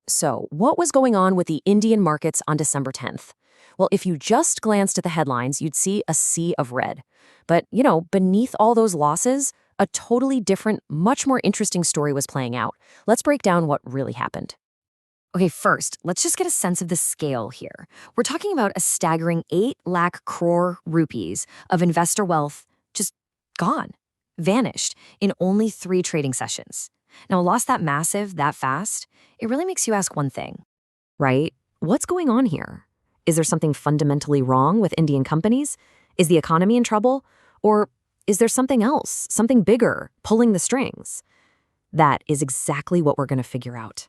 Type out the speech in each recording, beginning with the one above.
So, what was going on with the Indian markets on December 10th? Well, if you just glanced at the headlines, you'd see a sea of red. But, beneath all those losses, a totally different, much more interesting story was playing out. Let's break down what really happened. Okay, first, let's just get a sense of the scale here. We're talking about a staggering 8 lakh crore rupees of investor wealth just gone, vanished in only 3 trading sessions. Now, a loss that massive, that fast, it really makes you ask one thing, right? What's going on here? Is there something fundamentally wrong with Indian companies? Is the economy in trouble? Or is there something else, something bigger, pulling the strings? That is exactly what we're going to figure out.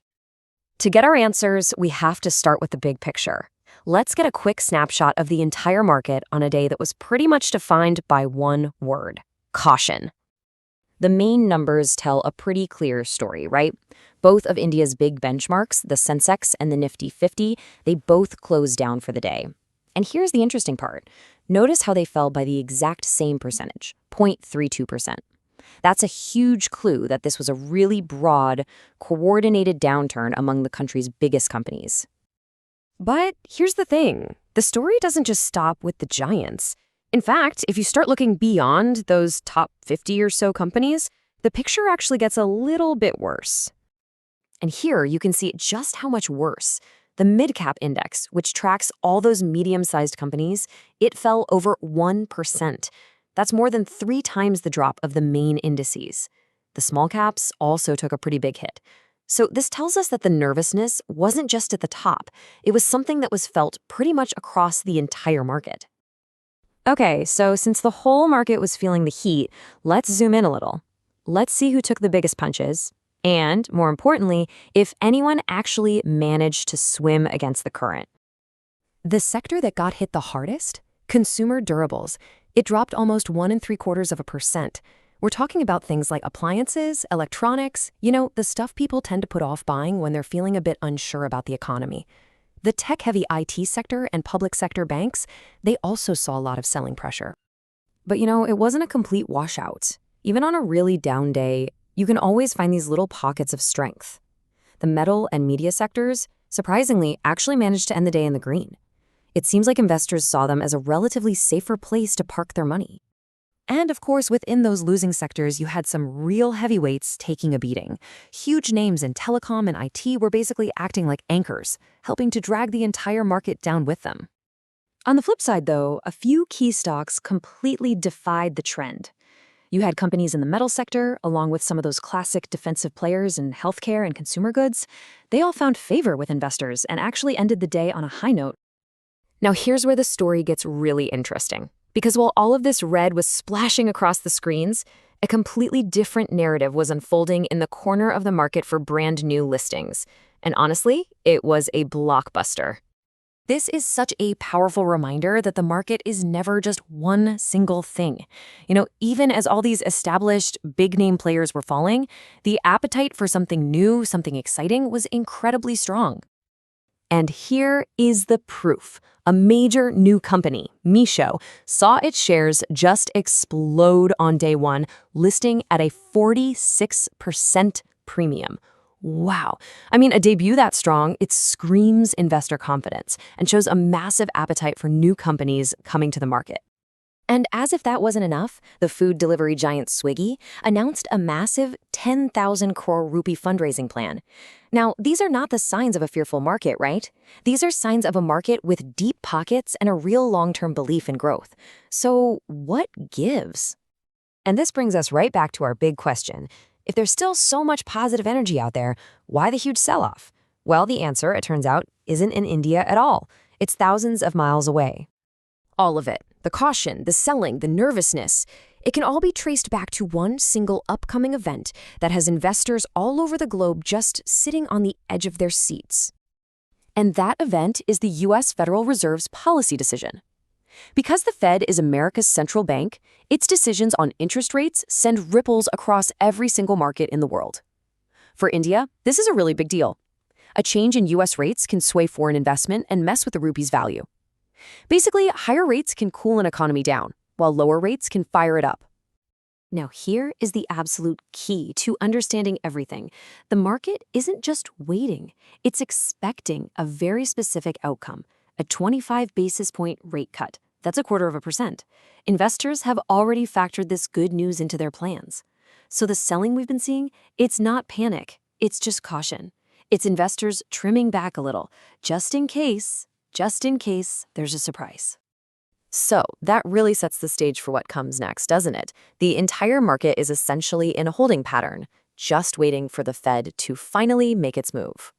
To get our answers, we have to start with the big picture. Let's get a quick snapshot of the entire market on a day that was pretty much defined by one word: caution. The main numbers tell a pretty clear story, right? Both of India's big benchmarks, the Sensex and the Nifty 50, they both closed down for the day. And here's the interesting part. Notice how they fell by the exact same percentage, 0.32%. That's a huge clue that this was a really broad, coordinated downturn among the country's biggest companies. But here's the thing. The story doesn't just stop with the giants. In fact, if you start looking beyond those top 50 or so companies, the picture actually gets a little bit worse. And here you can see just how much worse. The MidCap index, which tracks all those medium-sized companies, it fell over 1%. That's more than 3 times the drop of the main indices. The small caps also took a pretty big hit. So this tells us that the nervousness wasn't just at the top. It was something that was felt pretty much across the entire market. Okay, so since the whole market was feeling the heat, let's zoom in a little. Let's see who took the biggest punches, and, more importantly, if anyone actually managed to swim against the current. The sector that got hit the hardest? Consumer durables. It dropped almost 1.75%. We're talking about things like appliances, electronics, the stuff people tend to put off buying when they're feeling a bit unsure about the economy. The tech-heavy IT sector and public sector banks, they also saw a lot of selling pressure. But it wasn't a complete washout. Even on a really down day, you can always find these little pockets of strength. The metal and media sectors, surprisingly, actually managed to end the day in the green. It seems like investors saw them as a relatively safer place to park their money. And of course, within those losing sectors, you had some real heavyweights taking a beating. Huge names in telecom and IT were basically acting like anchors, helping to drag the entire market down with them. On the flip side, though, a few key stocks completely defied the trend. You had companies in the metal sector, along with some of those classic defensive players in healthcare and consumer goods. They all found favor with investors and actually ended the day on a high note. Now here's where the story gets really interesting. Because while all of this red was splashing across the screens, a completely different narrative was unfolding in the corner of the market for brand new listings. And honestly, it was a blockbuster. This is such a powerful reminder that the market is never just one single thing. Even as all these established big-name players were falling, the appetite for something new, something exciting was incredibly strong. And here is the proof. A major new company, Meesho, saw its shares just explode on day one, listing at a 46% premium. Wow. A debut that strong, it screams investor confidence and shows a massive appetite for new companies coming to the market. And as if that wasn't enough, the food delivery giant Swiggy announced a massive 10,000 crore rupee fundraising plan. Now, these are not the signs of a fearful market, right? These are signs of a market with deep pockets and a real long-term belief in growth. So what gives? And this brings us right back to our big question. If there's still so much positive energy out there, why the huge sell-off? Well, the answer, it turns out, isn't in India at all. It's thousands of miles away. All of it. The caution, the selling, the nervousness. It can all be traced back to one single upcoming event that has investors all over the globe just sitting on the edge of their seats. And that event is the U.S. Federal Reserve's policy decision. Because the Fed is America's central bank, its decisions on interest rates send ripples across every single market in the world. For India, this is a really big deal. A change in U.S. rates can sway foreign investment and mess with the rupee's value. Basically, higher rates can cool an economy down, while lower rates can fire it up. Now, here is the absolute key to understanding everything. The market isn't just waiting, it's expecting a very specific outcome, a 25 basis point rate cut. That's 0.25%. Investors have already factored this good news into their plans. So the selling we've been seeing, it's not panic, it's just caution. It's investors trimming back a little, just in case there's a surprise. So that really sets the stage for what comes next, doesn't it? The entire market is essentially in a holding pattern, just waiting for the Fed to finally make its move.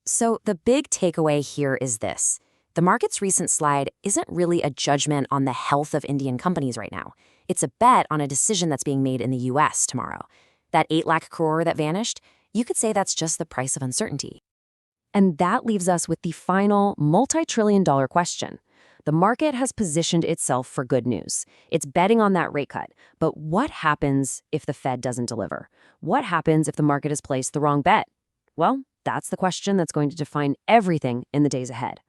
So the big takeaway here is this. The market's recent slide isn't really a judgment on the health of Indian companies right now. It's a bet on a decision that's being made in the US tomorrow. That 8 lakh crore that vanished, you could say that's just the price of uncertainty. And that leaves us with the final multi-trillion-dollar question. The market has positioned itself for good news. It's betting on that rate cut. But what happens if the Fed doesn't deliver? What happens if the market has placed the wrong bet? Well, that's the question that's going to define everything in the days ahead.